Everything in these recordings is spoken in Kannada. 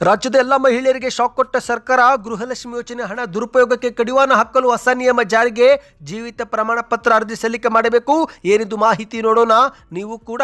ರಾಜ್ಯದ ಎಲ್ಲ ಮಹಿಳೆಯರಿಗೆ ಶಾಕ್ ಕೊಟ್ಟ ಸರ್ಕಾರ ಗೃಹಲಕ್ಷ್ಮಿ ಯೋಜನೆ ಹಣ ದುರುಪಯೋಗಕ್ಕೆ ಕಡಿವಾಣ ಹಾಕಲು ಹೊಸ ನಿಯಮ ಜಾರಿಗೆ ಜೀವಿತ ಪ್ರಮಾಣ ಪತ್ರ ಅರ್ಜಿ ಸಲ್ಲಿಕೆ ಮಾಡಬೇಕು. ಏನಿದು ಮಾಹಿತಿ ನೋಡೋಣ. ನೀವು ಕೂಡ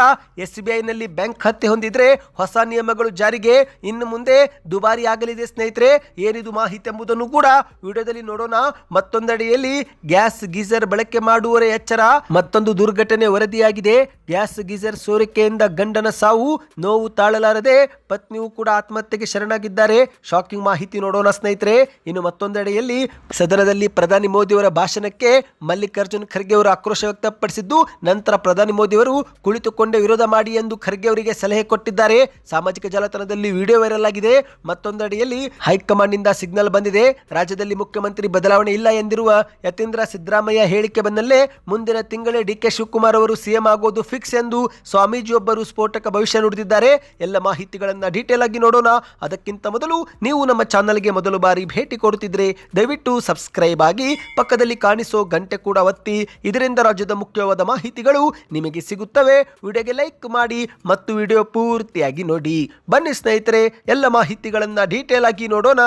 SBIನಲ್ಲಿ ಬ್ಯಾಂಕ್ ಖಾತೆ ಹೊಂದಿದ್ರೆ ಹೊಸ ನಿಯಮಗಳು ಜಾರಿಗೆ ಇನ್ನು ಮುಂದೆ ದುಬಾರಿ ಆಗಲಿದೆ ಸ್ನೇಹಿತರೆ. ಏನಿದು ಮಾಹಿತಿ ಎಂಬುದನ್ನು ಕೂಡ ವಿಡಿಯೋದಲ್ಲಿ ನೋಡೋಣ. ಮತ್ತೊಂದೆಡೆಯಲ್ಲಿ ಗ್ಯಾಸ್ ಗೀಸರ್ ಬಳಕೆ ಮಾಡುವವರ ಎಚ್ಚರ. ಮತ್ತೊಂದು ದುರ್ಘಟನೆ ವರದಿಯಾಗಿದೆ. ಗ್ಯಾಸ್ ಗೀಸರ್ ಸೋರಿಕೆಯಿಂದ ಗಂಡನ ಸಾವು, ನೋವು ತಾಳಲಾರದೆ ಪತ್ನಿಯು ಕೂಡ ಆತ್ಮಹತ್ಯೆಗೆ ಶರಣಾಗಿದ್ದಾರೆ. ಶಾಕಿಂಗ್ ಮಾಹಿತಿ ನೋಡೋಣ ಸ್ನೇಹಿತರೆ. ಇನ್ನು ಮತ್ತೊಂದೆಡೆಯಲ್ಲಿ ಸದನದಲ್ಲಿ ಪ್ರಧಾನಿ ಮೋದಿಯವರ ಭಾಷಣಕ್ಕೆ ಮಲ್ಲಿಕಾರ್ಜುನ್ ಖರ್ಗೆ ಅವರು ಆಕ್ರೋಶ ವ್ಯಕ್ತಪಡಿಸಿದ್ದು, ನಂತರ ಪ್ರಧಾನಿ ಮೋದಿಯವರು ಕುಳಿತುಕೊಂಡೇ ವಿರೋಧ ಮಾಡಿ ಎಂದು ಖರ್ಗೆ ಅವರಿಗೆ ಸಲಹೆ ಕೊಟ್ಟಿದ್ದಾರೆ. ಸಾಮಾಜಿಕ ಜಾಲತಾಣದಲ್ಲಿ ವಿಡಿಯೋ ವೈರಲ್ ಆಗಿದೆ. ಮತ್ತೊಂದೆಡೆಯಲ್ಲಿ ಹೈಕಮಾಂಡ್ ನಿಂದ ಸಿಗ್ನಲ್ ಬಂದಿದೆ. ರಾಜ್ಯದಲ್ಲಿ ಮುಖ್ಯಮಂತ್ರಿ ಬದಲಾವಣೆ ಇಲ್ಲ ಎಂದಿರುವ ಯತೀಂದ್ರ ಸಿದ್ದರಾಮಯ್ಯ ಹೇಳಿಕೆ ಬೆನ್ನಲ್ಲೇ ಮುಂದಿನ ತಿಂಗಳೇ DK ಶಿವಕುಮಾರ್ ಅವರು CM ಆಗೋದು ಫಿಕ್ಸ್ ಎಂದು ಸ್ವಾಮೀಜಿಯೊಬ್ಬರು ಸ್ಫೋಟಕ ಭವಿಷ್ಯ ನುಡಿದಿದ್ದಾರೆ. ಎಲ್ಲ ಮಾಹಿತಿಗಳನ್ನು ಡೀಟೇಲ್ ಆಗಿ ನೋಡೋಣ. ಅದಕ್ಕಿಂತ ಮೊದಲು ನೀವು ನಮ್ಮ ಚಾನಲ್ಗೆ ಮೊದಲು ಬಾರಿ ಭೇಟಿ ಕೊಡುತ್ತಿದ್ರೆ ದಯವಿಟ್ಟು ಸಬ್ಸ್ಕ್ರೈಬ್ ಆಗಿ ಪಕ್ಕದಲ್ಲಿ ಕಾಣಿಸೋ ಗಂಟೆ ಕೂಡ ಒತ್ತಿ. ಇದರಿಂದ ರಾಜ್ಯದ ಮುಖ್ಯವಾದ ಮಾಹಿತಿಗಳು ನಿಮಗೆ ಸಿಗುತ್ತವೆ. ವಿಡಿಯೋಗೆ ಲೈಕ್ ಮಾಡಿ ಮತ್ತು ವಿಡಿಯೋ ಪೂರ್ತಿಯಾಗಿ ನೋಡಿ. ಬನ್ನಿ ಸ್ನೇಹಿತರೆ, ಎಲ್ಲ ಮಾಹಿತಿಗಳನ್ನು ಡೀಟೇಲ್ ಆಗಿ ನೋಡೋಣ.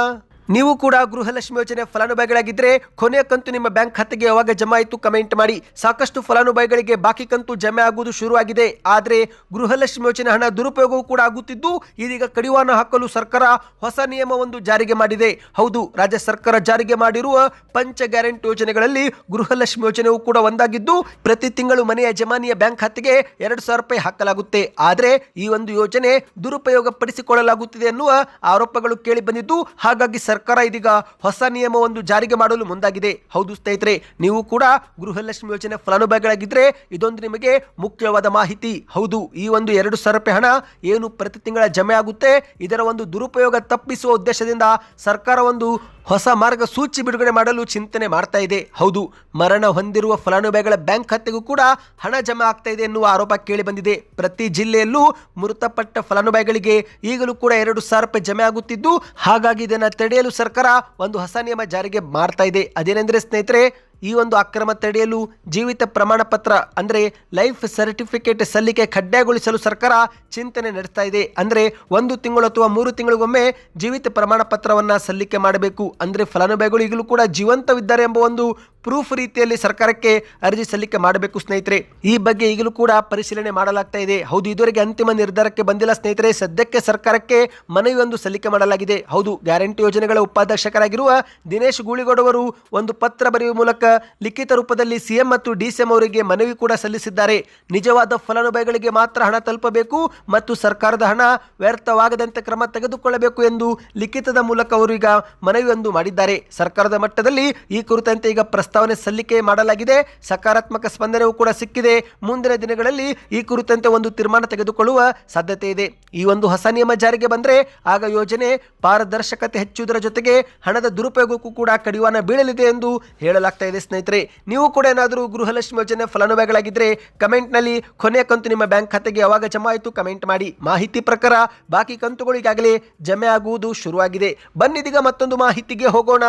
ನೀವು ಕೂಡ ಗೃಹಲಕ್ಷ್ಮಿ ಯೋಜನೆ ಫಲಾನುಭವಿಗಳಾಗಿದ್ದರೆ ಕೊನೆಯ ಕಂತು ನಿಮ್ಮ ಬ್ಯಾಂಕ್ ಖಾತೆಗೆ ಯಾವಾಗ ಜಮಾ ಆಯಿತು ಕಮೆಂಟ್ ಮಾಡಿ. ಸಾಕಷ್ಟು ಫಲಾನುಭವಿಗಳಿಗೆ ಬಾಕಿ ಕಂತು ಜಮೆ ಆಗುವುದು ಶುರುವಾಗಿದೆ. ಆದರೆ ಗೃಹಲಕ್ಷ್ಮಿ ಯೋಜನೆ ಹಣ ದುರುಪಯೋಗವೂ ಕೂಡ ಆಗುತ್ತಿದ್ದು, ಇದೀಗ ಕಡಿವಾಣ ಹಾಕಲು ಸರ್ಕಾರ ಹೊಸ ನಿಯಮವೊಂದು ಜಾರಿಗೆ ಮಾಡಿದೆ. ಹೌದು, ರಾಜ್ಯ ಸರ್ಕಾರ ಜಾರಿಗೆ ಮಾಡಿರುವ ಪಂಚ ಗ್ಯಾರಂಟಿ ಯೋಜನೆಗಳಲ್ಲಿ ಗೃಹಲಕ್ಷ್ಮಿ ಯೋಜನೆಯೂ ಕೂಡ ಒಂದಾಗಿದ್ದು, ಪ್ರತಿ ತಿಂಗಳು ಮನೆಯ ಯಜಮಾನಿಯ ಬ್ಯಾಂಕ್ ಖಾತೆಗೆ 2,000 ರೂಪಾಯಿ ಹಾಕಲಾಗುತ್ತೆ. ಆದರೆ ಈ ಒಂದು ಯೋಜನೆ ದುರುಪಯೋಗ ಪಡಿಸಿಕೊಳ್ಳಲಾಗುತ್ತಿದೆ ಎನ್ನುವ ಆರೋಪಗಳು ಕೇಳಿ ಬಂದಿದ್ದು, ಹಾಗಾಗಿ ಸರ್ಕಾರ ಇದೀಗ ಹೊಸ ನಿಯಮವೊಂದು ಜಾರಿಗೆ ಮಾಡಲು ಮುಂದಾಗಿದೆ. ಹೌದು ಸ್ನೇಹಿತರೆ, ನೀವು ಕೂಡ ಗೃಹಲಕ್ಷ್ಮಿ ಯೋಜನೆ ಫಲಾನುಭವಿಗಳಾಗಿದ್ದರೆ ಇದೊಂದು ನಿಮಗೆ ಮುಖ್ಯವಾದ ಮಾಹಿತಿ. ಹೌದು, ಈ ಒಂದು 2,000 ರೂಪಾಯಿ ಹಣ ಏನು ಪ್ರತಿ ತಿಂಗಳ ಜಮೆ ಆಗುತ್ತೆ, ಇದರ ಒಂದು ದುರುಪಯೋಗ ತಪ್ಪಿಸುವ ಉದ್ದೇಶದಿಂದ ಸರ್ಕಾರ ಒಂದು ಹೊಸ ಮಾರ್ಗಸೂಚಿ ಬಿಡುಗಡೆ ಮಾಡಲು ಚಿಂತನೆ ಮಾಡ್ತಾ ಇದೆ. ಹೌದು, ಮರಣ ಹೊಂದಿರುವ ಫಲಾನುಭವಿಗಳ ಬ್ಯಾಂಕ್ ಖಾತೆಗೂ ಕೂಡ ಹಣ ಜಮೆ ಆಗ್ತಾ ಇದೆ ಎನ್ನುವ ಆರೋಪ ಕೇಳಿ ಬಂದಿದೆ. ಪ್ರತಿ ಜಿಲ್ಲೆಯಲ್ಲೂ ಮೃತಪಟ್ಟ ಫಲಾನುಭವಿಗಳಿಗೆ ಈಗಲೂ ಕೂಡ 2,000 ರೂಪಾಯಿ ಜಮೆ ಆಗುತ್ತಿದ್ದು, ಹಾಗಾಗಿ ಇದನ್ನು ತಡೆಯಲು ಸರ್ಕಾರ ಒಂದು ಹೊಸ ನಿಯಮ ಜಾರಿಗೆ ಮಾಡ್ತಾ ಇದೆ. ಅದೇನೆಂದರೆ ಸ್ನೇಹಿತರೆ, ಈ ಒಂದು ಅಕ್ರಮ ತಡೆಯಲು ಜೀವಿತ ಪ್ರಮಾಣ ಪತ್ರ ಅಂದರೆ ಲೈಫ್ ಸರ್ಟಿಫಿಕೇಟ್ ಸಲ್ಲಿಕೆ ಕಡ್ಡಾಯಗೊಳಿಸಲು ಸರ್ಕಾರ ಚಿಂತನೆ ನಡೆಸ್ತಾ ಇದೆ. ಅಂದರೆ 1 ತಿಂಗಳು ಅಥವಾ 3 ತಿಂಗಳಿಗೊಮ್ಮೆ ಜೀವಿತ ಪ್ರಮಾಣ ಪತ್ರವನ್ನು ಸಲ್ಲಿಕೆ ಮಾಡಬೇಕು. ಅಂದರೆ ಫಲಾನುಭವಿಗಳು ಈಗಲೂ ಕೂಡ ಜೀವಂತವಿದ್ದಾರೆ ಎಂಬ ಒಂದು ಪ್ರೂಫ್ ರೀತಿಯಲ್ಲಿ ಸರ್ಕಾರಕ್ಕೆ ಅರ್ಜಿ ಸಲ್ಲಿಕೆ ಮಾಡಬೇಕು ಸ್ನೇಹಿತರೆ. ಈ ಬಗ್ಗೆ ಈಗಲೂ ಕೂಡ ಪರಿಶೀಲನೆ ಮಾಡಲಾಗ್ತಾ ಇದೆ. ಹೌದು, ಇದುವರೆಗೆ ಅಂತಿಮ ನಿರ್ಧಾರಕ್ಕೆ ಬಂದಿಲ್ಲ ಸ್ನೇಹಿತರೆ. ಸದ್ಯಕ್ಕೆ ಸರ್ಕಾರಕ್ಕೆ ಮನವಿಯೊಂದು ಸಲ್ಲಿಕೆ ಮಾಡಲಾಗಿದೆ. ಹೌದು, ಗ್ಯಾರಂಟಿ ಯೋಜನೆಗಳ ಉಪಾಧ್ಯಕ್ಷರಾಗಿರುವ ದಿನೇಶ್ ಗೂಳಿಗೌಡ ಅವರು ಒಂದು ಪತ್ರ ಬರೆಯುವ ಮೂಲಕ ಲಿಖಿತ ರೂಪದಲ್ಲಿ CM ಮತ್ತು DCM ಅವರಿಗೆ ಮನವಿ ಕೂಡ ಸಲ್ಲಿಸಿದ್ದಾರೆ. ನಿಜವಾದ ಫಲಾನುಭವಿಗಳಿಗೆ ಮಾತ್ರ ಹಣ ತಲುಪಬೇಕು ಮತ್ತು ಸರ್ಕಾರದ ಹಣ ವ್ಯರ್ಥವಾಗದಂತೆ ಕ್ರಮ ತೆಗೆದುಕೊಳ್ಳಬೇಕು ಎಂದು ಲಿಖಿತದ ಮೂಲಕ ಅವರು ಈಗ ಮನವಿಯೊಂದು ಮಾಡಿದ್ದಾರೆ. ಸರ್ಕಾರದ ಮಟ್ಟದಲ್ಲಿ ಈ ಕುರಿತಂತೆ ಈಗ ಪ್ರಸ್ತಾವನೆ ಸಲ್ಲಿಕೆ ಮಾಡಲಾಗಿದೆ. ಸಕಾರಾತ್ಮಕ ಸ್ಪಂದನೆಯೂ ಕೂಡ ಸಿಕ್ಕಿದೆ. ಮುಂದಿನ ದಿನಗಳಲ್ಲಿ ಈ ಕುರಿತಂತೆ ಒಂದು ತೀರ್ಮಾನ ತೆಗೆದುಕೊಳ್ಳುವ ಸಾಧ್ಯತೆ ಇದೆ. ಈ ಒಂದು ಹೊಸ ನಿಯಮ ಜಾರಿಗೆ ಬಂದರೆ ಆಗ ಯೋಜನೆ ಪಾರದರ್ಶಕತೆ ಹೆಚ್ಚುವುದರ ಜೊತೆಗೆ ಹಣದ ದುರುಪಯೋಗಕ್ಕೂ ಕೂಡ ಕಡಿವಾಣ ಬೀಳಲಿದೆ ಎಂದು ಹೇಳಲಾಗ್ತಾ ಇದೆ ಸ್ನೇಹಿತರೆ. ನೀವು ಕೂಡ ಏನಾದರೂ ಗೃಹಲಕ್ಷ್ಮಿ ಯೋಜನೆ ಫಲಾನುಭವಿಗಳಾಗಿದ್ದರೆ ಕಮೆಂಟ್ನಲ್ಲಿ ಕೊನೆಯ ಕಂತು ನಿಮ್ಮ ಬ್ಯಾಂಕ್ ಖಾತೆಗೆ ಯಾವಾಗ ಜಮಾ ಆಯಿತು ಕಮೆಂಟ್ ಮಾಡಿ. ಮಾಹಿತಿ ಪ್ರಕಾರ ಬಾಕಿ ಕಂತುಗಳು ಈಗಾಗಲೇ ಜಮೆ ಆಗುವುದು ಶುರುವಾಗಿದೆ. ಬನ್ನಿದೀಗ ಮತ್ತೊಂದು ಮಾಹಿತಿಗೆ ಹೋಗೋಣ.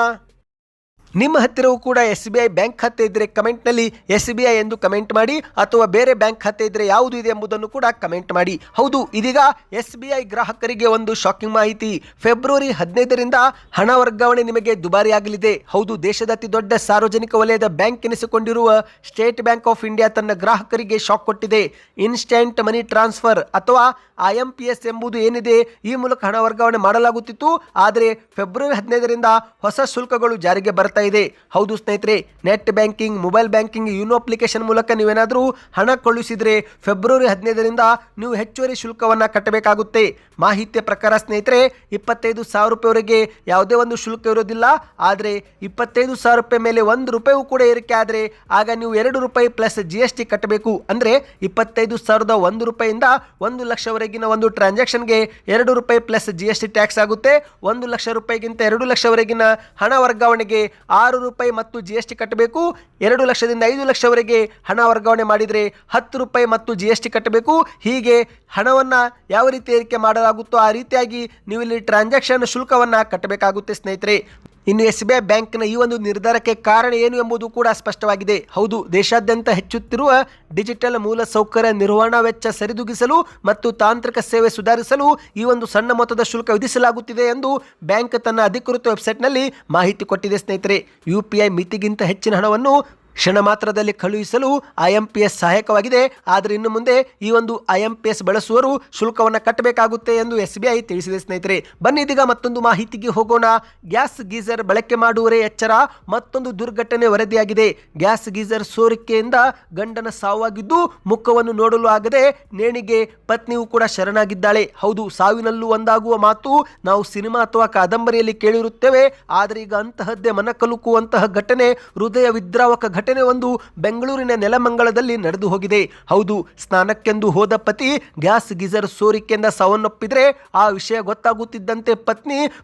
ನಿಮ್ಮ ಹತ್ತಿರವೂ ಕೂಡ SBI ಬ್ಯಾಂಕ್ ಖಾತೆ ಇದ್ದರೆ ಕಮೆಂಟ್ನಲ್ಲಿ SBI ಎಂದು ಕಮೆಂಟ್ ಮಾಡಿ, ಅಥವಾ ಬೇರೆ ಬ್ಯಾಂಕ್ ಖಾತೆ ಇದ್ದರೆ ಯಾವುದು ಇದೆ ಎಂಬುದನ್ನು ಕೂಡ ಕಮೆಂಟ್ ಮಾಡಿ. ಹೌದು, ಇದೀಗ SBI ಗ್ರಾಹಕರಿಗೆ ಒಂದು ಶಾಕಿಂಗ್ ಮಾಹಿತಿ. ಫೆಬ್ರವರಿ 15ರಿಂದ ಹಣ ವರ್ಗಾವಣೆ ನಿಮಗೆ ದುಬಾರಿ ಆಗಲಿದೆ. ಹೌದು, ದೇಶದ ಅತಿ ದೊಡ್ಡ ಸಾರ್ವಜನಿಕ ವಲಯದ ಬ್ಯಾಂಕ್ ಎನಿಸಿಕೊಂಡಿರುವ ಸ್ಟೇಟ್ ಬ್ಯಾಂಕ್ ಆಫ್ ಇಂಡಿಯಾ ತನ್ನ ಗ್ರಾಹಕರಿಗೆ ಶಾಕ್ ಕೊಟ್ಟಿದೆ. ಇನ್ಸ್ಟೆಂಟ್ ಮನಿ ಟ್ರಾನ್ಸ್ಫರ್ ಅಥವಾ IMPS ಎಂಬುದು ಏನಿದೆ, ಈ ಮೂಲಕ ಹಣ ವರ್ಗಾವಣೆ ಮಾಡಲಾಗುತ್ತಿತ್ತು. ಆದರೆ ಫೆಬ್ರವರಿ 15ರಿಂದ ಹೊಸ ಶುಲ್ಕಗಳು ಜಾರಿಗೆ ಬರ್ತಾ ಇದೆ. ಹೌದು ಸ್ನೇಹಿತರೆ, net banking, mobile banking, YONO application ಮೂಲಕ ನೀವೇನಾದರೂ ಹಣ ಕಳುಹಿಸಿದರೆ ಫೆಬ್ರವರಿ 15ರಿಂದ ನೀವು ಹೆಚ್ಚುವರಿ ಶುಲ್ಕವನ್ನು ಕಟ್ಟಬೇಕಾಗುತ್ತೆ. ಮಾಹಿತಿಯ ಪ್ರಕಾರ ಸ್ನೇಹಿತರೆ, 25,000 ರೂಪಾಯಿವರೆಗೆ ಯಾವುದೇ ಒಂದು ಶುಲ್ಕ ಇರೋದಿಲ್ಲ. ಆದರೆ 25,000 ರೂಪಾಯಿ ಮೇಲೆ 1 ರೂಪಾಯಿಯೂ ಕೂಡ ಏರಿಕೆ ಆದರೆ ಆಗ ನೀವು 2 ರೂಪಾಯಿ ಪ್ಲಸ್ GST ಕಟ್ಟಬೇಕು. ಅಂದರೆ 25,001 ರೂಪಾಯಿಯಿಂದ 1 ಲಕ್ಷವರೆಗಿನ ಒಂದು ಟ್ರಾನ್ಸಾಕ್ಷನ್ಗೆ 2 ರೂಪಾಯಿ ಪ್ಲಸ್ GST ಟ್ಯಾಕ್ಸ್ ಆಗುತ್ತೆ. 1 ಲಕ್ಷ ರೂಪಾಯಿಗಿಂತ 2 ಲಕ್ಷವರೆಗಿನ ಹಣ ವರ್ಗಾವಣೆಗೆ 6 ರೂಪಾಯಿ ಮತ್ತು GST ಕಟ್ಟಬೇಕು. 2 ಲಕ್ಷದಿಂದ 5 ಲಕ್ಷವರೆಗೆ ಹಣ ವರ್ಗಾವಣೆ ಮಾಡಿದರೆ 10 ರೂಪಾಯಿ ಮತ್ತು GST ಕಟ್ಟಬೇಕು. ಹೀಗೆ ಹಣವನ್ನು ಯಾವ ರೀತಿ ಏರಿಕೆ ಮಾಡಲಾಗುತ್ತೋ ಆ ರೀತಿಯಾಗಿ ನೀವು ಇಲ್ಲಿ ಟ್ರಾನ್ಸಾಕ್ಷನ್ ಶುಲ್ಕವನ್ನು ಕಟ್ಟಬೇಕಾಗುತ್ತೆ ಸ್ನೇಹಿತರೆ. ಇನ್ನು SBI ಬ್ಯಾಂಕ್ನ ಈ ಒಂದು ನಿರ್ಧಾರಕ್ಕೆ ಕಾರಣ ಏನು ಎಂಬುದು ಕೂಡ ಸ್ಪಷ್ಟವಾಗಿದೆ. ಹೌದು, ದೇಶಾದ್ಯಂತ ಹೆಚ್ಚುತ್ತಿರುವ ಡಿಜಿಟಲ್ ಮೂಲಸೌಕರ್ಯ ನಿರ್ವಹಣಾ ವೆಚ್ಚ ಸರಿದೂಗಿಸಲು ಮತ್ತು ತಾಂತ್ರಿಕ ಸೇವೆ ಸುಧಾರಿಸಲು ಈ ಒಂದು ಸಣ್ಣ ಮೊತ್ತದ ಶುಲ್ಕ ವಿಧಿಸಲಾಗುತ್ತಿದೆ ಎಂದು ಬ್ಯಾಂಕ್ ತನ್ನ ಅಧಿಕೃತ ವೆಬ್ಸೈಟ್ನಲ್ಲಿ ಮಾಹಿತಿ ಕೊಟ್ಟಿದೆ ಸ್ನೇಹಿತರೆ. UPI ಮಿತಿಗಿಂತ ಹೆಚ್ಚಿನ ಹಣವನ್ನು ಕ್ಷಣ ಮಾತ್ರದಲ್ಲಿ ಕಳುಹಿಸಲು IMPS ಸಹಾಯಕವಾಗಿದೆ. ಆದರೆ ಇನ್ನು ಮುಂದೆ ಈ ಒಂದು IMPS ಬಳಸುವವರು ಶುಲ್ಕವನ್ನು ಕಟ್ಟಬೇಕಾಗುತ್ತೆ ಎಂದು SBI ತಿಳಿಸಿದೆ ಸ್ನೇಹಿತರೆ. ಬನ್ನಿ ಇದೀಗ ಮತ್ತೊಂದು ಮಾಹಿತಿಗೆ ಹೋಗೋಣ. ಗ್ಯಾಸ್ ಗೀಸರ್ ಬಳಕೆ ಮಾಡುವವರೇ ಎಚ್ಚರ, ಮತ್ತೊಂದು ದುರ್ಘಟನೆ ವರದಿಯಾಗಿದೆ. ಗ್ಯಾಸ್ ಗೀಸರ್ ಸೋರಿಕೆಯಿಂದ ಗಂಡನ ಸಾವಾಗಿದ್ದು ಮುಖವನ್ನು ನೋಡಲು ಆಗದೆ ನೇಣಿಗೆ ಪತ್ನಿಯೂ ಕೂಡ ಶರಣಾಗಿದ್ದಾಳೆ. ಹೌದು, ಸಾವಿನಲ್ಲೂ ಒಂದಾಗುವ ಮಾತು ನಾವು ಸಿನಿಮಾ ಅಥವಾ ಕಾದಂಬರಿಯಲ್ಲಿ ಕೇಳಿರುತ್ತೇವೆ. ಆದರೆ ಈಗ ಅಂತಹದ್ದೇ ಮನಕಲುಕುವಂತಹ ಘಟನೆ, ಹೃದಯ ವಿದ್ರಾವಕ ಘಟನೆ ಒಂದು ಬೆಂಗಳೂರಿನ ನೆಲಮಂಗಲದಲ್ಲಿ ನಡೆದು ಹೋಗಿದೆ. ಹೌದು, ಸ್ನಾನಕ್ಕೆಂದು ಹೋದ ಪತಿ ಗ್ಯಾಸ್ ಗೀಸರ್ ಸೋರಿಕೆಯಿಂದ ಸಾವನ್ನಪ್ಪಿದ್ರೆ ಆ ವಿಷಯ ಗೊತ್ತಾಗುತ್ತಿದ್ದಂತೆ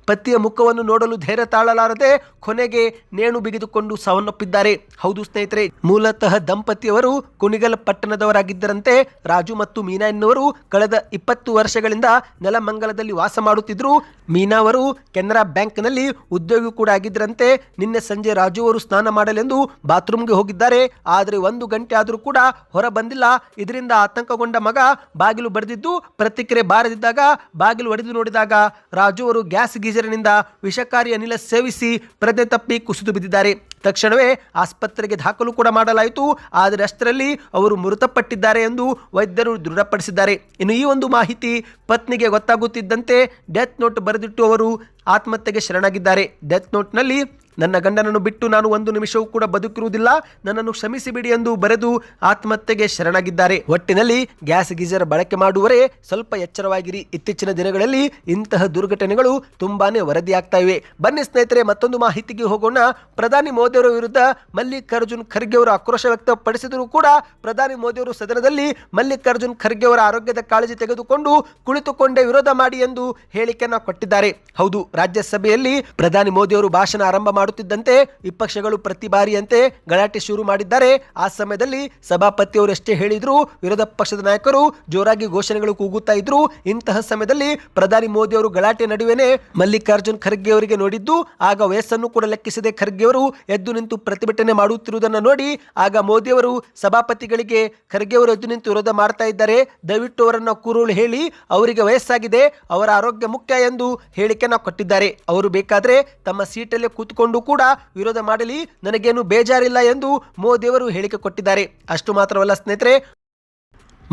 ಪತಿಯ ಮುಖವನ್ನು ನೋಡಲು ಧೈರ್ಯ ತಾಳಲಾರದೆ ಕೊನೆಗೆ ನೇಣು ಬಿಗಿದುಕೊಂಡು ಸಾವನ್ನಪ್ಪಿದ್ದಾರೆ. ಹೌದು ಸ್ನೇಹಿತರೆ, ಮೂಲತಃ ದಂಪತಿಯವರು ಕುಣಿಗಲ್ ಪಟ್ಟಣದವರಾಗಿದ್ದರಂತೆ. ರಾಜು ಮತ್ತು ಮೀನಾ ಎನ್ನುವರು ಕಳೆದ 20 ವರ್ಷಗಳಿಂದ ನೆಲಮಂಗಲದಲ್ಲಿ ವಾಸ ಮಾಡುತ್ತಿದ್ರು. ಮೀನಾ ಅವರು ಕೆನರಾ ಬ್ಯಾಂಕ್ನಲ್ಲಿ ಉದ್ಯೋಗಿ ಕೂಡ ಆಗಿದ್ದರಂತೆ. ನಿನ್ನೆ ಸಂಜೆ ರಾಜು ಅವರು ಸ್ನಾನ ಮಾಡಲೆಂದು ಬಾತ್ರೂಮ್ಗೆ ಹೋಗಿದ್ದಾರೆ. ಆದರೆ 1 ಗಂಟೆ ಆದರೂ ಕೂಡ ಹೊರ ಬಂದಿಲ್ಲ. ಇದರಿಂದ ಆತಂಕಗೊಂಡ ಮಗ ಬಾಗಿಲು ಬಡಿದಿದ್ದು ಪ್ರತಿಕ್ರಿಯೆ ಬಾರದಿದ್ದಾಗ ಬಾಗಿಲು ಒಡೆದು ನೋಡಿದಾಗ ರಾಜು ಅವರು ಗ್ಯಾಸ್ ಗೀಜರಿನಿಂದ ವಿಷಕಾರಿ ಅನಿಲ ಸೇವಿಸಿ ಪ್ರಜ್ಞೆ ತಪ್ಪಿ ಕುಸಿದು ಬಿದ್ದಿದ್ದಾರೆ. ತಕ್ಷಣವೇ ಆಸ್ಪತ್ರೆಗೆ ದಾಖಲು ಕೂಡ ಮಾಡಲಾಯಿತು. ಆದರೆ ಅಷ್ಟರಲ್ಲಿ ಅವರು ಮೃತಪಟ್ಟಿದ್ದಾರೆ ಎಂದು ವೈದ್ಯರು ದೃಢಪಡಿಸಿದ್ದಾರೆ. ಇನ್ನು ಈ ಒಂದು ಮಾಹಿತಿ ಪತ್ನಿಗೆ ಗೊತ್ತಾಗುತ್ತಿದ್ದಂತೆ ಡೆತ್ ನೋಟ್ ಬರೆದಿಟ್ಟು ಅವರು ಆತ್ಮಹತ್ಯೆಗೆ ಶರಣಾಗಿದ್ದಾರೆ. ಡೆತ್ ನೋಟ್ನಲ್ಲಿ ನನ್ನ ಗಂಡನನ್ನು ಬಿಟ್ಟು ನಾನು 1 ನಿಮಿಷವೂ ಕೂಡ ಬದುಕಿರುವುದಿಲ್ಲ, ನನ್ನನ್ನು ಕ್ಷಮಿಸಿಬಿಡಿ ಎಂದು ಬರೆದು ಆತ್ಮಹತ್ಯೆಗೆ ಶರಣಾಗಿದ್ದಾರೆ. ಒಟ್ಟಿನಲ್ಲಿ ಗ್ಯಾಸ್ ಗೀಜರ್ ಬಳಕೆ ಮಾಡುವವರೇ ಸ್ವಲ್ಪ ಎಚ್ಚರವಾಗಿರಿ. ಇತ್ತೀಚಿನ ದಿನಗಳಲ್ಲಿ ಇಂತಹ ದುರ್ಘಟನೆಗಳು ತುಂಬಾನೇ ವರದಿಯಾಗ್ತಾ ಇವೆ. ಬನ್ನಿ ಸ್ನೇಹಿತರೆ, ಮತ್ತೊಂದು ಮಾಹಿತಿಗೆ ಹೋಗೋಣ. ಪ್ರಧಾನಿ ಮೋದಿಯವರ ವಿರುದ್ಧ ಮಲ್ಲಿಕಾರ್ಜುನ್ ಖರ್ಗೆ ಅವರು ಆಕ್ರೋಶ ವ್ಯಕ್ತಪಡಿಸಿದರೂ ಕೂಡ ಪ್ರಧಾನಿ ಮೋದಿಯವರು ಸದನದಲ್ಲಿ ಮಲ್ಲಿಕಾರ್ಜುನ್ ಖರ್ಗೆ ಅವರ ಆರೋಗ್ಯದ ಕಾಳಜಿ ತೆಗೆದುಕೊಂಡು ಕುಳಿತುಕೊಂಡೇ ವಿರೋಧ ಮಾಡಿ ಎಂದು ಹೇಳಿಕೆಯನ್ನು ಕೊಟ್ಟಿದ್ದಾರೆ. ಹೌದು, ರಾಜ್ಯಸಭೆಯಲ್ಲಿ ಪ್ರಧಾನಿ ಮೋದಿಯವರು ಭಾಷಣ ಆರಂಭ ಮಾಡುತ್ತಿದ್ದಂತೆ ವಿಪಕ್ಷಗಳು ಪ್ರತಿ ಬಾರಿಯಂತೆ ಗಲಾಟೆ ಶುರು ಮಾಡಿದ್ದಾರೆ. ಆ ಸಮಯದಲ್ಲಿ ಸಭಾಪತಿಯವರು ಎಷ್ಟೇ ಹೇಳಿದ್ರು ವಿರೋಧ ಪಕ್ಷದ ನಾಯಕರು ಜೋರಾಗಿ ಘೋಷಣೆಗಳು ಕೂಗುತ್ತಾ ಇದ್ರು. ಇಂತಹ ಸಮಯದಲ್ಲಿ ಪ್ರಧಾನಿ ಮೋದಿ ಅವರು ಗಲಾಟೆ ನಡುವೆನೆ ಮಲ್ಲಿಕಾರ್ಜುನ್ ಖರ್ಗೆ ಅವರಿಗೆ ನೋಡಿದ್ದು. ಆಗ ವಯಸ್ಸನ್ನು ಕೂಡ ಲೆಕ್ಕಿಸದೆ ಖರ್ಗೆ ಅವರು ಎದ್ದು ನಿಂತು ಪ್ರತಿಭಟನೆ ಮಾಡುತ್ತಿರುವುದನ್ನು ನೋಡಿ ಆಗ ಮೋದಿ ಅವರು ಸಭಾಪತಿಗಳಿಗೆ ಖರ್ಗೆ ಅವರು ಎದ್ದು ನಿಂತು ವಿರೋಧ ಮಾಡ್ತಾ ಇದ್ದಾರೆ, ದಯವಿಟ್ಟು ಅವರನ್ನು ಕೂರಲು ಹೇಳಿ, ಅವರಿಗೆ ವಯಸ್ಸಾಗಿದೆ, ಅವರ ಆರೋಗ್ಯ ಮುಖ್ಯ ಎಂದು ಹೇಳಿಕೆಯನ್ನು ಕೊಟ್ಟಿದ್ದಾರೆ. ಅವರು ಬೇಕಾದ್ರೆ ತಮ್ಮ ಸೀಟಲ್ಲೇ ಕೂತ್ಕೊಂಡು ಕೂಡ ವಿರೋಧ ಮಾಡಲಿ, ನನಗೇನು ಬೇಜಾರಿಲ್ಲ ಎಂದು ಮೋದಿ ಅವರು ಹೇಳಿಕೆ ಕೊಟ್ಟಿದ್ದಾರೆ. ಅಷ್ಟು ಮಾತ್ರವಲ್ಲ ಸ್ನೇಹಿತರೆ,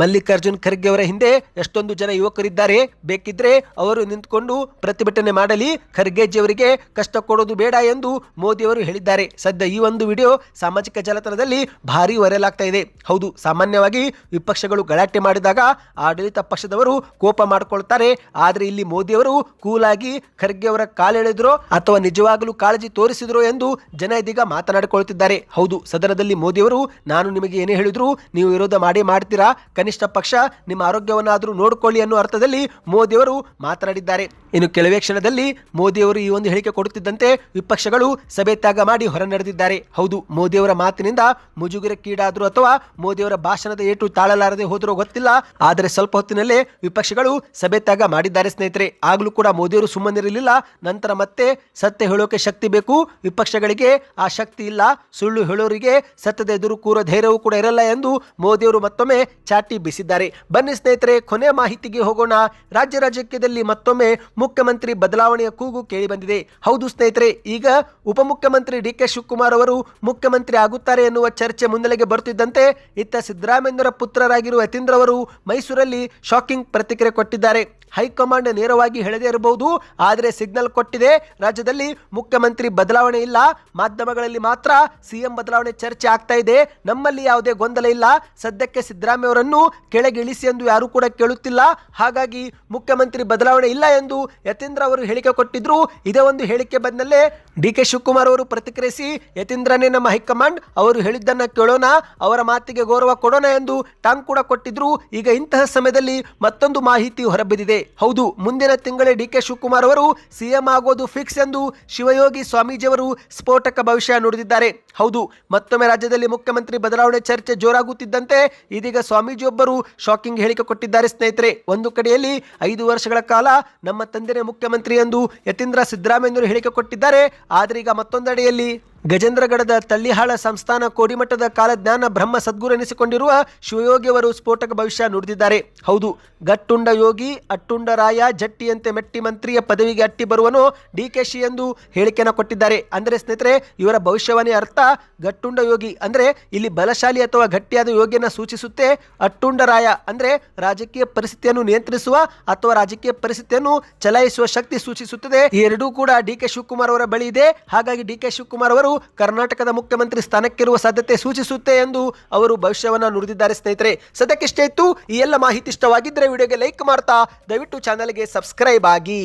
ಮಲ್ಲಿಕಾರ್ಜುನ್ ಖರ್ಗೆ ಅವರ ಹಿಂದೆ ಎಷ್ಟೊಂದು ಜನ ಯುವಕರಿದ್ದಾರೆ, ಬೇಕಿದ್ರೆ ಅವರು ನಿಂತುಕೊಂಡು ಪ್ರತಿಭಟನೆ ಮಾಡಲಿ, ಖರ್ಗೆಜಿ ಅವರಿಗೆ ಕಷ್ಟ ಕೊಡೋದು ಬೇಡ ಎಂದು ಮೋದಿ ಅವರು ಹೇಳಿದ್ದಾರೆ. ಸದ್ಯ ಈ ಒಂದು ವಿಡಿಯೋ ಸಾಮಾಜಿಕ ಜಾಲತಾಣದಲ್ಲಿ ಭಾರಿ ವೈರಲ್ ಆಗ್ತಾ ಇದೆ. ಹೌದು, ಸಾಮಾನ್ಯವಾಗಿ ವಿಪಕ್ಷಗಳು ಗಲಾಟೆ ಮಾಡಿದಾಗ ಆಡಳಿತ ಪಕ್ಷದವರು ಕೋಪ ಮಾಡಿಕೊಳ್ತಾರೆ. ಆದರೆ ಇಲ್ಲಿ ಮೋದಿ ಅವರು ಕೂಲಾಗಿ ಖರ್ಗೆ ಅವರ ಕಾಲೆಳೆದ್ರೋ ಅಥವಾ ನಿಜವಾಗಲೂ ಕಾಳಜಿ ತೋರಿಸಿದ್ರೋ ಎಂದು ಜನ ಇದೀಗ ಮಾತನಾಡಿಕೊಳ್ತಿದ್ದಾರೆ. ಹೌದು, ಸದನದಲ್ಲಿ ಮೋದಿ ಅವರು ನಾನು ನಿಮಗೆ ಏನೇ ಹೇಳಿದ್ರು ನೀವು ವಿರೋಧ ಮಾಡ್ತೀರಾ, ಕನಿಷ್ಠ ಪಕ್ಷ ನಿಮ್ಮ ಆರೋಗ್ಯವನ್ನಾದರೂ ನೋಡಿಕೊಳ್ಳಿ ಅನ್ನೋ ಅರ್ಥದಲ್ಲಿ ಮೋದಿಯವರು ಮಾತನಾಡಿದ್ದಾರೆ. ಇನ್ನು ಕೆಲವೇ ಕ್ಷಣದಲ್ಲಿ ಮೋದಿಯವರು ಈ ಒಂದು ಹೇಳಿಕೆ ಕೊಡುತ್ತಿದ್ದಂತೆ ವಿಪಕ್ಷಗಳು ಸಭೆ ತ್ಯಾಗ ಮಾಡಿ ಹೊರ ನಡೆದಿದ್ದಾರೆ. ಹೌದು, ಮೋದಿಯವರ ಮಾತಿನಿಂದ ಮುಜುಗರಕ್ಕೀಡಾದ್ರು ಅಥವಾ ಮೋದಿಯವರ ಭಾಷಣದ ಏಟು ತಾಳಲಾರದೆ ಹೋದರೂ ಗೊತ್ತಿಲ್ಲ, ಆದರೆ ಸ್ವಲ್ಪ ಹೊತ್ತಿನಲ್ಲೇ ವಿಪಕ್ಷಗಳು ಸಭೆ ತ್ಯಾಗ ಮಾಡಿದ್ದಾರೆ ಸ್ನೇಹಿತರೆ. ಆಗಲೂ ಕೂಡ ಮೋದಿಯವರು ಸುಮ್ಮನಿರಲಿಲ್ಲ. ನಂತರ ಮತ್ತೆ ಸತ್ಯ ಹೇಳೋಕೆ ಶಕ್ತಿ ಬೇಕು, ವಿಪಕ್ಷಗಳಿಗೆ ಆ ಶಕ್ತಿ ಇಲ್ಲ, ಸುಳ್ಳು ಹೇಳೋರಿಗೆ ಸತ್ಯದ ಎದುರು ಕೂರೋ ಧೈರ್ಯವೂ ಕೂಡ ಇರಲ್ಲ ಎಂದು ಮೋದಿಯವರು ಮತ್ತೊಮ್ಮೆ ಚಾಟಿ ಬೀಸಿದ್ದಾರೆ. ಬನ್ನಿ ಸ್ನೇಹಿತರೆ, ಕೊನೆಯ ಮಾಹಿತಿಗೆ ಹೋಗೋಣ. ರಾಜ್ಯದಲ್ಲಿ ಮತ್ತೊಮ್ಮೆ ಮುಖ್ಯಮಂತ್ರಿ ಬದಲಾವಣೆಯ ಕೂಗು ಕೇಳಿ ಬಂದಿದೆ. ಹೌದು ಸ್ನೇಹಿತರೆ, ಈಗ ಉಪಮುಖ್ಯಮಂತ್ರಿ DK ಶಿವಕುಮಾರ್ ಅವರು ಮುಖ್ಯಮಂತ್ರಿ ಆಗುತ್ತಾರೆ ಎನ್ನುವ ಚರ್ಚೆ ಮುನ್ನೆಲೆಗೆ ಬರುತ್ತಿದ್ದಂತೆ ಇತ್ತ ಸಿದ್ದರಾಮಯ್ಯರ ಪುತ್ರರಾಗಿರುವ ಯತೀಂದ್ರ ಅವರು ಮೈಸೂರಲ್ಲಿ ಶಾಕಿಂಗ್ ಪ್ರತಿಕ್ರಿಯೆ ಕೊಟ್ಟಿದ್ದಾರೆ. ಹೈಕಮಾಂಡ್ ನೇರವಾಗಿ ಹೇಳದೇ ಇರಬಹುದು, ಆದರೆ ಸಿಗ್ನಲ್ ಕೊಟ್ಟಿದೆ. ರಾಜ್ಯದಲ್ಲಿ ಮುಖ್ಯಮಂತ್ರಿ ಬದಲಾವಣೆ ಇಲ್ಲ, ಮಾಧ್ಯಮಗಳಲ್ಲಿ ಮಾತ್ರ CM ಬದಲಾವಣೆ ಚರ್ಚೆ ಆಗ್ತಾ ಇದೆ. ನಮ್ಮಲ್ಲಿ ಯಾವುದೇ ಗೊಂದಲ ಇಲ್ಲ, ಸದ್ಯಕ್ಕೆ ಸಿದ್ದರಾಮಯ್ಯ ಅವರನ್ನು ಕೆಳಗೆ ಇಳಿಸಿ ಎಂದು ಯಾರು ಕೂಡ ಕೇಳುತ್ತಿಲ್ಲ, ಹಾಗಾಗಿ ಮುಖ್ಯಮಂತ್ರಿ ಬದಲಾವಣೆ ಇಲ್ಲ ಎಂದು ಯತೀಂದ್ರ ಅವರು ಹೇಳಿಕೆ ಕೊಟ್ಟಿದ್ರು. ಇದೇ ಒಂದು ಹೇಳಿಕೆ ಬಂದಲ್ಲೇ DK ಶಿವಕುಮಾರ್ ಅವರು ಪ್ರತಿಕ್ರಿಯಿಸಿ, ಯತೀಂದ್ರನೇ ನಮ್ಮ ಹೈಕಮಾಂಡ್, ಅವರು ಹೇಳಿದ್ದನ್ನ ಕೇಳೋಣ, ಅವರ ಮಾತಿಗೆ ಗೌರವ ಕೊಡೋಣ ಎಂದು ಟಾಂಗ್ ಕೂಡ ಕೊಟ್ಟಿದ್ರು. ಈಗ ಇಂತಹ ಸಮಯದಲ್ಲಿ ಮತ್ತೊಂದು ಮಾಹಿತಿ ಹೊರಬಿದ್ದಿದೆ. ಹೌದು, ಮುಂದಿನ ತಿಂಗಳೇ DK ಶಿವಕುಮಾರ್ ಅವರು CM ಆಗೋದು ಫಿಕ್ಸ್ ಎಂದು ಶಿವಯೋಗಿ ಸ್ವಾಮೀಜಿಯವರು ಸ್ಫೋಟಕ ಭವಿಷ್ಯ ನುಡಿದಿದ್ದಾರೆ. ಹೌದು, ಮತ್ತೊಮ್ಮೆ ರಾಜ್ಯದಲ್ಲಿ ಮುಖ್ಯಮಂತ್ರಿ ಬದಲಾವಣೆ ಚರ್ಚೆ ಜೋರಾಗುತ್ತಿದ್ದಂತೆ ಇದೀಗ ಸ್ವಾಮೀಜಿ ವ್ಯಕ್ತಿಯೊಬ್ಬರು ಶಾಕಿಂಗ್ ಹೇಳಿಕೆ ಕೊಟ್ಟಿದ್ದಾರೆ ಸ್ನೇಹಿತರೆ. ಒಂದು ಕಡೆಯಲ್ಲಿ 5 ವರ್ಷಗಳ ಕಾಲ ನಮ್ಮ ತಂದೆನೇ ಮುಖ್ಯಮಂತ್ರಿ ಎಂದು ಯತೀಂದ್ರ ಸಿದ್ದರಾಮಯ್ಯನವರು ಹೇಳಿಕೆ ಕೊಟ್ಟಿದ್ದಾರೆ. ಆದರೆ ಈಗ ಮತ್ತೊಂದೆಡೆಯಲ್ಲಿ ಗಜೇಂದ್ರಗಢದ ತಳ್ಳಿಹಾಳ ಸಂಸ್ಥಾನ ಕೋಡಿಮಠದ ಕಾಲಜ್ಞಾನ ಬ್ರಹ್ಮ ಸದ್ಗುರು ಎನಿಸಿಕೊಂಡಿರುವ ಶಿವಯೋಗಿ ಅವರು ಸ್ಫೋಟಕ ಭವಿಷ್ಯ ನುಡಿದಿದ್ದಾರೆ. ಹೌದು, ಗಟ್ಟುಂಡ ಯೋಗಿ ಅಟ್ಟುಂಡ ರಾಯ ಜಟ್ಟಿಯಂತೆ ಮೆಟ್ಟಿ ಮಂತ್ರಿಯ ಪದವಿಗೆ ಅಟ್ಟಿ ಬರುವನು DKಶಿ ಎಂದು ಹೇಳಿಕೆಯನ್ನು ಕೊಟ್ಟಿದ್ದಾರೆ. ಅಂದರೆ ಸ್ನೇಹಿತರೆ, ಇವರ ಭವಿಷ್ಯವಾಣಿ ಅರ್ಥ ಗಟ್ಟುಂಡ ಯೋಗಿ ಅಂದರೆ ಇಲ್ಲಿ ಬಲಶಾಲಿ ಅಥವಾ ಗಟ್ಟಿಯಾದ ಯೋಗಿಯನ್ನು ಸೂಚಿಸುತ್ತೆ. ಅಟ್ಟುಂಡ ರಾಯ ಅಂದರೆ ರಾಜಕೀಯ ಪರಿಸ್ಥಿತಿಯನ್ನು ನಿಯಂತ್ರಿಸುವ ಅಥವಾ ರಾಜಕೀಯ ಪರಿಸ್ಥಿತಿಯನ್ನು ಚಲಾಯಿಸುವ ಶಕ್ತಿ ಸೂಚಿಸುತ್ತದೆ. ಈ ಎರಡೂ ಕೂಡ DK ಶಿವಕುಮಾರ್ ಅವರ ಬಳಿ ಇದೆ. ಹಾಗಾಗಿ DK ಶಿವಕುಮಾರ್ ಅವರು ಕರ್ನಾಟಕದ ಮುಖ್ಯಮಂತ್ರಿ ಸ್ಥಾನಕ್ಕಿರುವ ಸಾಧ್ಯತೆ ಸೂಚಿಸುತ್ತೆ ಎಂದು ಅವರು ಭವಿಷ್ಯವನ್ನು ನುಡಿದಿದ್ದಾರೆ ಸ್ನೇಹಿತರೆ. ಸದ್ಯಕ್ಕೆ ಇಷ್ಟೇ ಇತ್ತು. ಈ ಎಲ್ಲ ಮಾಹಿತಿ ಇಷ್ಟವಾಗಿದ್ದರೆ ವಿಡಿಯೋಗೆ ಲೈಕ್ ಮಾಡ್ತಾ ದಯವಿಟ್ಟು ಚಾನಲ್ಗೆ ಸಬ್ಸ್ಕ್ರೈಬ್ ಆಗಿ.